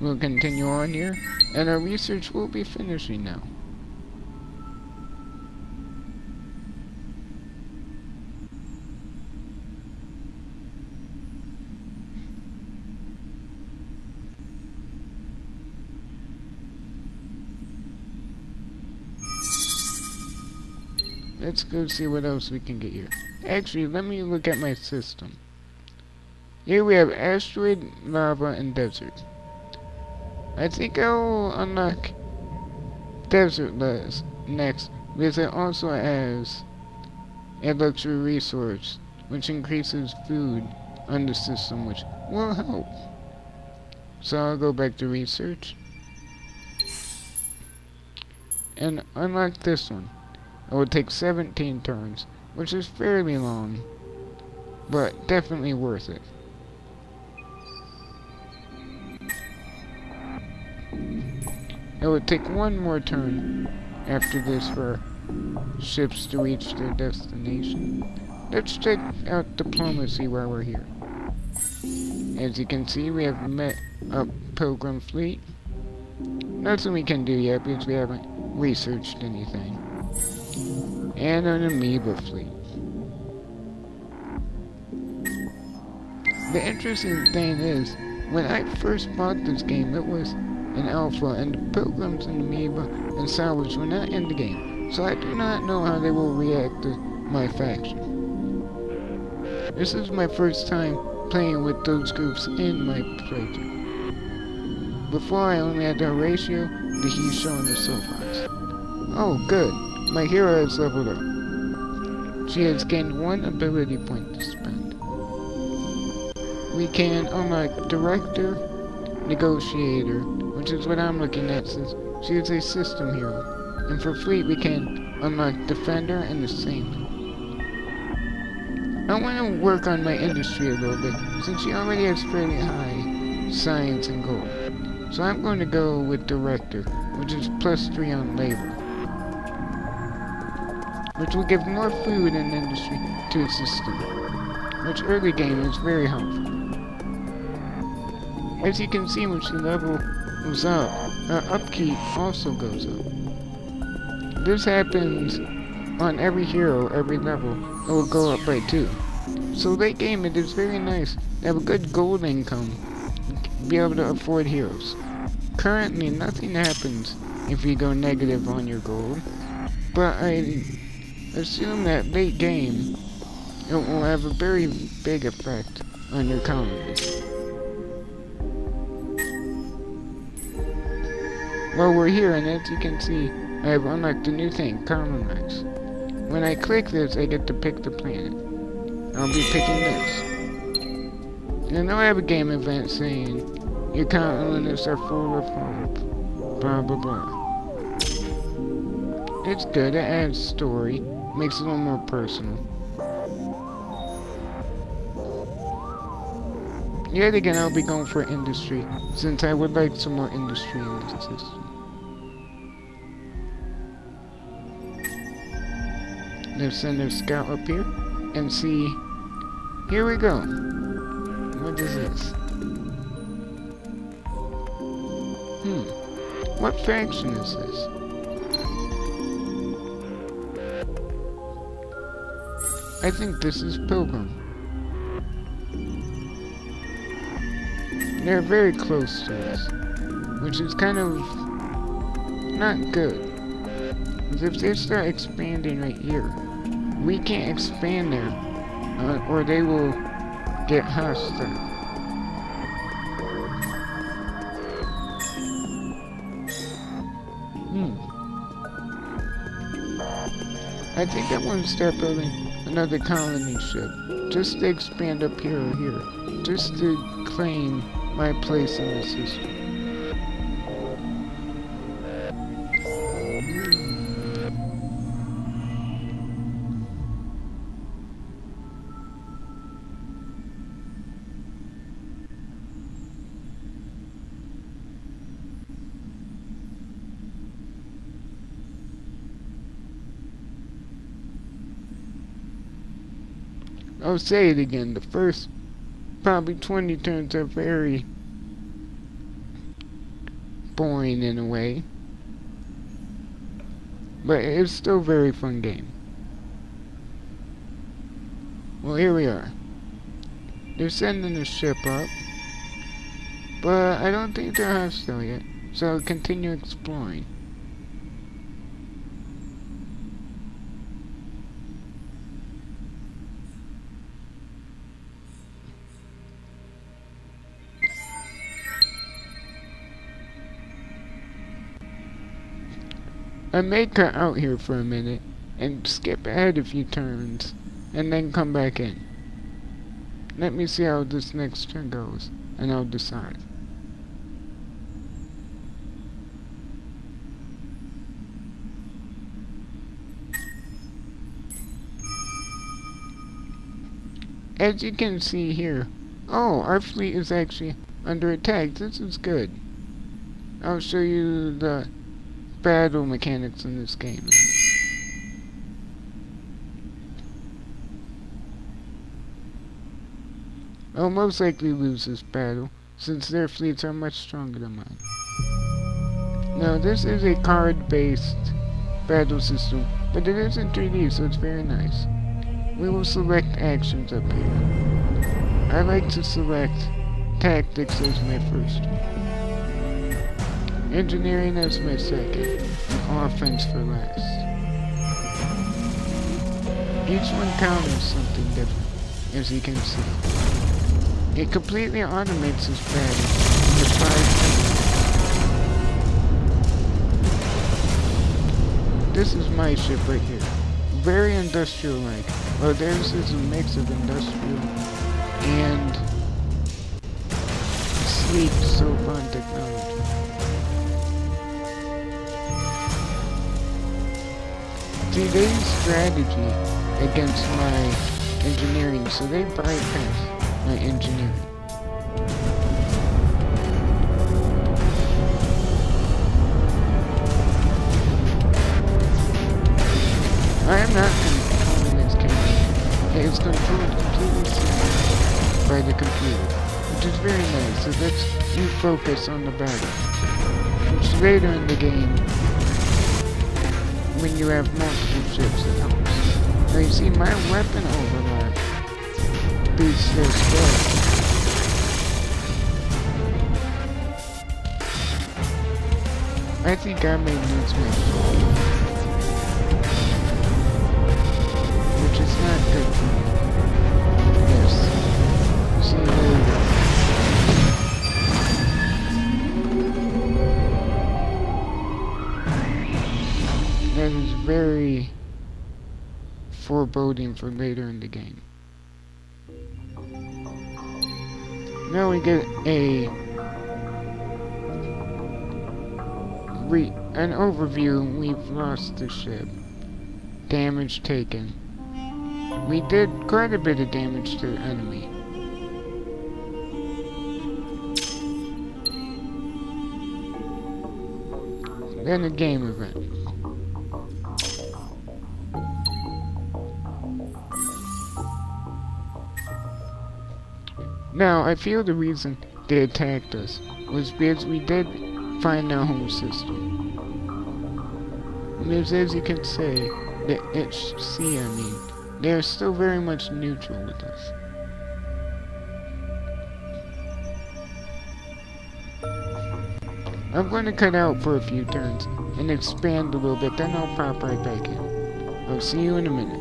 we'll continue on here, and our research will be finishing now. Let's go see what else we can get here. Actually, let me look at my system. Here we have asteroid, lava, and desert. I think I'll unlock desert next, because it also has a luxury resource, which increases food on the system, which will help. So I'll go back to research and unlock this one. It will take 17 turns, which is fairly long, but definitely worth it. It would take one more turn after this for ships to reach their destination. Let's check out diplomacy while we're here. As you can see, we have met a pilgrim fleet. Nothing we can do yet because we haven't researched anything. And an amoeba fleet. The interesting thing is, when I first bought this game, it was an alpha, and the pilgrims and amoeba and salvage were not in the game. So I do not know how they will react to my faction. This is my first time playing with those groups in my playthrough. Before I only had the Horatio, the Hishon, and the Silfox. Oh good, my hero has leveled up. She has gained 1 ability point to spend. We can unlock Director, Negotiator, which is what I'm looking at since she is a system hero. And for fleet we can unlock Defender and the Saint. I want to work on my industry a little bit, since she already has fairly high science and gold. So I'm going to go with Director, which is +3 on labor, which will give more food and industry to the system, which early game is very helpful. As you can see, when she levels up, her upkeep also goes up. This happens on every hero, every level. It will go up by 2. So late game, it is very nice to have a good gold income, be able to afford heroes. Currently, nothing happens if you go negative on your gold, but I assume that late game, it will have a very big effect on your colony. Well, we're here, and as you can see, I have unlocked a new thing, Colonize. When I click this, I get to pick the planet. I'll be picking this. And I know I have a game event saying, your colonists are full of hope, blah blah blah. It's good, it adds story, makes it a little more personal. Yet again, I'll be going for industry, since I would like some more industry in this system. Let's send a scout up here, and see, here we go. What is this? What faction is this? I think this is Pilgrim. They're very close to us, which is kind of not good. Because if they start expanding right here, we can't expand there, or they will get hostile. I think I want to start building another colony ship, just to expand up here or here, just to claim my place in the system. I'll say it again, the first probably 20 turns are very boring in a way. But it's still a very fun game. Well, here we are. They're sending a ship up. But I don't think they're hostile yet. So I'll continue exploring. I may cut out here for a minute and skip ahead a few turns and then come back in. Let me see how this next turn goes and I'll decide. As you can see here, oh, our fleet is actually under attack. This is good. I'll show you the battle mechanics in this game. I'll most likely lose this battle, since their fleets are much stronger than mine. Now, this is a card-based battle system, but it is in 3D, so it's very nice. We will select actions up here. I like to select tactics as my first. Engineering as my second, and offense for last. Each one counters something different, as you can see. It completely automates this battle into 5 turns. This is my ship right here. Very industrial-like. Well, theirs is a mix of industrial and sleek, so fun technology. See, they use strategy against my engineering, so they bypass my engineering. I am not controlling this camera. It is controlled completely by the computer, which is very nice, so lets you focus on the battle. Which later in the game, when you have multiple ships, it helps. Now you see, my weapon overlap beats their squad. I think I may lose my sword, which is not good for me. Yes. See you later. That is very foreboding for later in the game. Now we get an overview. We've lost the ship. Damage taken. We did quite a bit of damage to the enemy. Then a game event. Now, I feel the reason they attacked us was because we did find our home system. And as you can say, they are still very much neutral with us. I'm going to cut out for a few turns and expand a little bit, then I'll pop right back in. I'll see you in a minute.